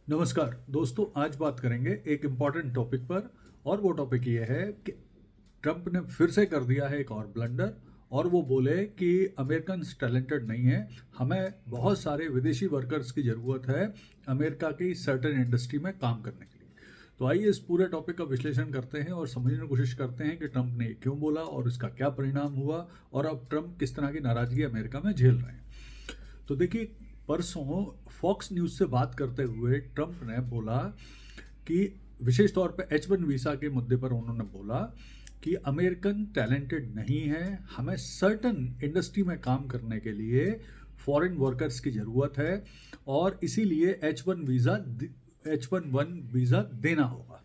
नमस्कार दोस्तों, आज बात करेंगे एक इम्पॉर्टेंट टॉपिक पर। और वो टॉपिक ये है कि ट्रंप ने फिर से कर दिया है एक और ब्लंडर। और वो बोले कि अमेरिकन टैलेंटेड नहीं है, हमें बहुत सारे विदेशी वर्कर्स की ज़रूरत है अमेरिका की सर्टेन इंडस्ट्री में काम करने के लिए। तो आइए इस पूरे टॉपिक का विश्लेषण करते हैं और समझने की कोशिश करते हैं कि ट्रंप ने ये क्यों बोला और इसका क्या परिणाम हुआ और अब ट्रंप किस तरह की नाराज़गी अमेरिका में झेल रहे हैं। तो देखिए, परसों फॉक्स न्यूज़ से बात करते हुए ट्रंप ने बोला कि विशेष तौर पे H1 वीज़ा के मुद्दे पर उन्होंने बोला कि अमेरिकन टैलेंटेड नहीं है, हमें सर्टन इंडस्ट्री में काम करने के लिए फॉरेन वर्कर्स की ज़रूरत है और इसीलिए H1 वीज़ा देना होगा।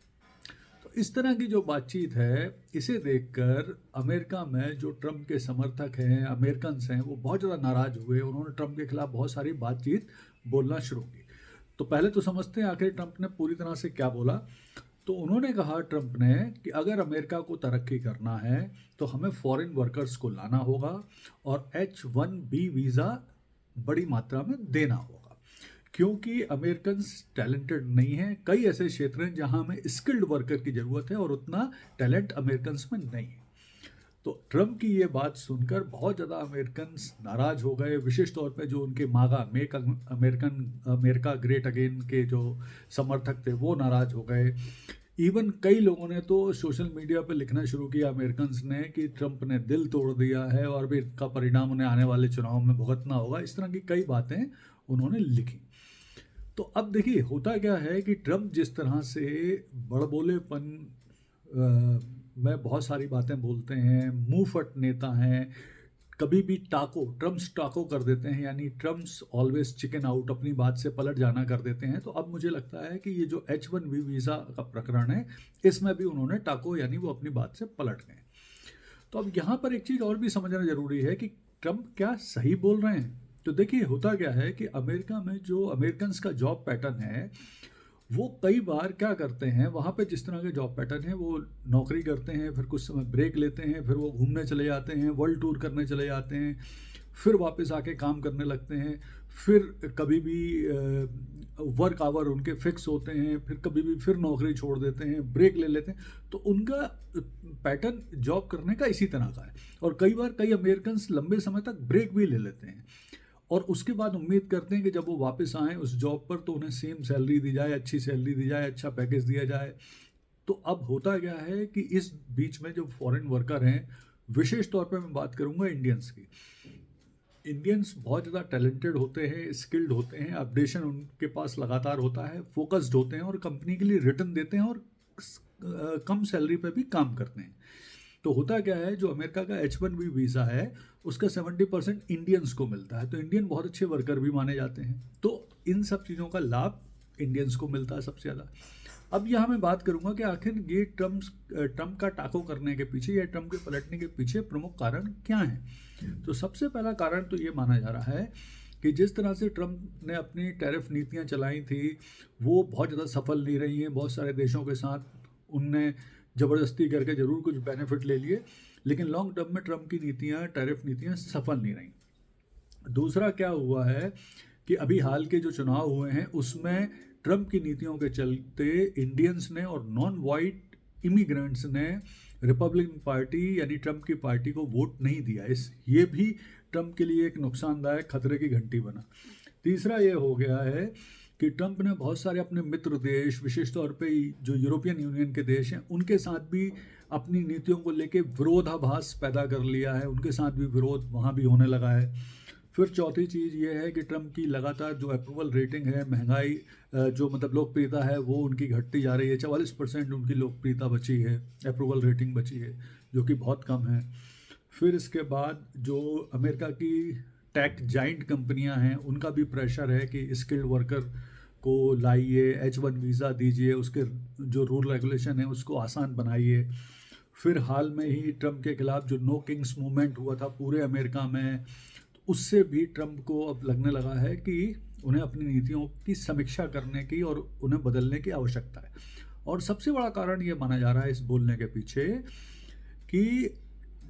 तो इस तरह की जो बातचीत है, इसे देखकर अमेरिका में जो ट्रंप के समर्थक हैं, अमेरिकन्स हैं, वो बहुत ज़्यादा नाराज़ हुए। उन्होंने ट्रंप के खिलाफ बहुत सारी बातचीत बोलना शुरू की। तो पहले तो समझते हैं आखिर ट्रंप ने पूरी तरह से क्या बोला। तो उन्होंने कहा ट्रंप ने कि अगर अमेरिका को तरक्की करना है तो हमें फॉरेन वर्कर्स को लाना होगा और H1B वीज़ा बड़ी मात्रा में देना होगा, क्योंकि अमेरिकन टैलेंटेड नहीं है। कई ऐसे क्षेत्र हैं जहां हमें स्किल्ड वर्कर की ज़रूरत है और उतना टैलेंट अमेरिकन में नहीं है। तो ट्रंप की ये बात सुनकर बहुत ज़्यादा अमेरिकन नाराज़ हो गए। विशेष तौर पे जो उनके मागा make American America great again के जो समर्थक थे वो नाराज़ हो गए। इवन कई लोगों ने तो सोशल मीडिया पे लिखना शुरू किया अमेरिकन ने कि ट्रंप ने दिल तोड़ दिया है और भी इसका परिणाम उन्हें आने वाले चुनाव में भुगतना होगा। इस तरह की कई बातें उन्होंने लिखी। तो अब देखिए, होता क्या है कि ट्रंप जिस तरह से बड़बोलेपन में बहुत सारी बातें बोलते हैं, मुंहफट नेता हैं, कभी भी ट्रम्प्स टाको कर देते हैं, यानी ट्रम्प्स ऑलवेज चिकन आउट, अपनी बात से पलट जाना कर देते हैं। तो अब मुझे लगता है कि ये जो H1B वीज़ा का प्रकरण है, इसमें भी उन्होंने टाको यानी वो अपनी बात से पलट गए। तो अब यहाँ पर एक चीज़ और भी समझना ज़रूरी है कि ट्रंप क्या सही बोल रहे हैं। तो देखिए, होता क्या है कि अमेरिका में जो अमेरिकन का जॉब पैटर्न है, वो कई बार क्या करते हैं, वहाँ पे जिस तरह के जॉब पैटर्न है, वो नौकरी करते हैं, फिर कुछ समय ब्रेक लेते हैं, फिर वो घूमने चले जाते हैं, वर्ल्ड टूर करने चले जाते हैं, फिर वापस आके काम करने लगते हैं। फिर कभी भी वर्क आवर उनके फिक्स होते हैं, फिर कभी भी फिर नौकरी छोड़ देते हैं, ब्रेक ले लेते हैं। तो उनका पैटर्न जॉब करने का इसी तरह का है। और कई बार कई अमेरिकन लंबे समय तक ब्रेक भी ले लेते हैं और उसके बाद उम्मीद करते हैं कि जब वो वापस आएँ उस जॉब पर तो उन्हें सेम सैलरी दी जाए, अच्छी सैलरी दी जाए, अच्छा पैकेज दिया जाए। तो अब होता क्या है कि इस बीच में जो फॉरेन वर्कर हैं, विशेष तौर पे मैं बात करूंगा इंडियंस की। इंडियंस बहुत ज़्यादा टैलेंटेड होते हैं, स्किल्ड होते हैं, अपडेशन उनके पास लगातार होता है, फोकस्ड होते हैं और कंपनी के लिए रिटर्न देते हैं और कम सैलरी पे भी काम करते हैं। तो होता क्या है, जो अमेरिका का H1B वीज़ा है, उसका 70% इंडियंस को मिलता है। तो इंडियन बहुत अच्छे वर्कर भी माने जाते हैं। तो इन सब चीज़ों का लाभ इंडियंस को मिलता है सबसे ज़्यादा। अब यहाँ मैं बात करूँगा कि आखिर ये ट्रम्प का टाको करने के पीछे या ट्रम्प के पलटने के पीछे प्रमुख कारण क्या हैं। तो सबसे पहला कारण तो ये माना जा रहा है कि जिस तरह से ट्रम्प ने अपनी टैरिफ नीतियाँ चलाई थी, वो बहुत ज़्यादा सफल नहीं रही हैं। बहुत सारे देशों के साथ उनने ज़बरदस्ती करके ज़रूर कुछ बेनिफिट ले लिए, लेकिन लॉन्ग टर्म में ट्रम्प की नीतियाँ, टैरिफ नीतियाँ सफल नहीं रहीं। दूसरा क्या हुआ है कि अभी हाल के जो चुनाव हुए हैं, उसमें ट्रम्प की नीतियों के चलते इंडियंस ने और नॉन वाइट इमिग्रेंट्स ने रिपब्लिकन पार्टी यानी ट्रम्प की पार्टी को वोट नहीं दिया। ये भी ट्रम्प के लिए एक नुकसानदायक खतरे की घंटी बना। तीसरा ये हो गया है कि ट्रंप ने बहुत सारे अपने मित्र देश, विशेष तौर पे जो यूरोपियन यूनियन के देश हैं, उनके साथ भी अपनी नीतियों को लेके विरोधाभास पैदा कर लिया है। उनके साथ भी विरोध वहाँ भी होने लगा है। फिर चौथी चीज़ ये है कि ट्रंप की लगातार जो अप्रूवल रेटिंग है, महंगाई जो मतलब लोकप्रियता है, वो उनकी घटती जा रही है। 44% उनकी लोकप्रियता बची है, अप्रूवल रेटिंग बची है, जो कि बहुत कम है। फिर इसके बाद जो अमेरिका की टेक जाइंट कंपनियां हैं, उनका भी प्रेशर है कि स्किल्ड वर्कर को लाइए, H1 वीज़ा दीजिए, उसके जो रूल रेगुलेशन है उसको आसान बनाइए। फिर हाल में ही ट्रंप के खिलाफ जो नो किंग्स मूवमेंट हुआ था पूरे अमेरिका में, तो उससे भी ट्रंप को अब लगने लगा है कि उन्हें अपनी नीतियों की समीक्षा करने की और उन्हें बदलने की आवश्यकता है। और सबसे बड़ा कारण ये माना जा रहा है इस बोलने के पीछे कि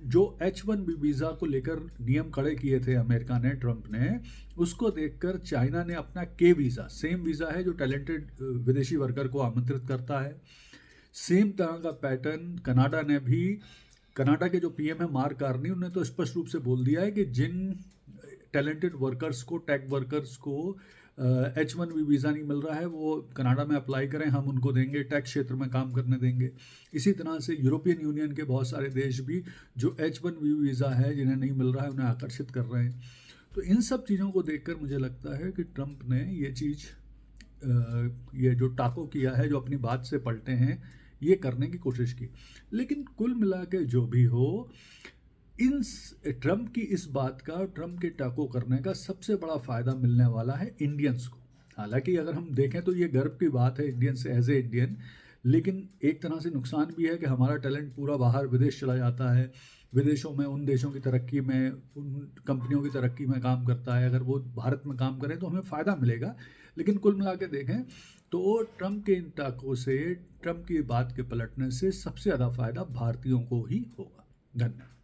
जो H1B वीज़ा को लेकर नियम कड़े किए थे अमेरिका ने, ट्रंप ने, उसको देखकर चाइना ने अपना के वीज़ा, सेम वीज़ा है जो टैलेंटेड विदेशी वर्कर को आमंत्रित करता है, सेम तरह का पैटर्न कनाडा ने भी। कनाडा के जो पीएम है मार्क कार्नी, उन्होंने तो स्पष्ट रूप से बोल दिया है कि जिन टैलेंटेड वर्कर्स को, टेक वर्कर्स को H1B वीज़ा नहीं मिल रहा है, वो कनाडा में अप्लाई करें, हम उनको देंगे, टेक क्षेत्र में काम करने देंगे। इसी तरह से यूरोपियन यूनियन के बहुत सारे देश भी जो H1B वीज़ा है जिन्हें नहीं मिल रहा है, उन्हें आकर्षित कर रहे हैं। तो इन सब चीज़ों को देखकर मुझे लगता है कि ट्रंप ने ये चीज़, ये जो टाको किया है, जो अपनी बात से पलटे हैं, ये करने की कोशिश की। लेकिन कुल मिला के जो भी हो, इन ट्रंप की इस बात का, ट्रंप के टाको करने का सबसे बड़ा फ़ायदा मिलने वाला है इंडियंस को। हालांकि अगर हम देखें तो ये गर्व की बात है इंडियंस एज ए इंडियन, लेकिन एक तरह से नुकसान भी है कि हमारा टैलेंट पूरा बाहर विदेश चला जाता है, विदेशों में उन देशों की तरक्की में, उन कंपनियों की तरक्की में काम करता है। अगर वो भारत में काम करें तो हमें फ़ायदा मिलेगा, लेकिन कुल मिला के देखें तो ट्रंप के इन टाकों से, ट्रंप की बात के पलटने से सबसे ज़्यादा फ़ायदा भारतीयों को ही होगा। धन्यवाद।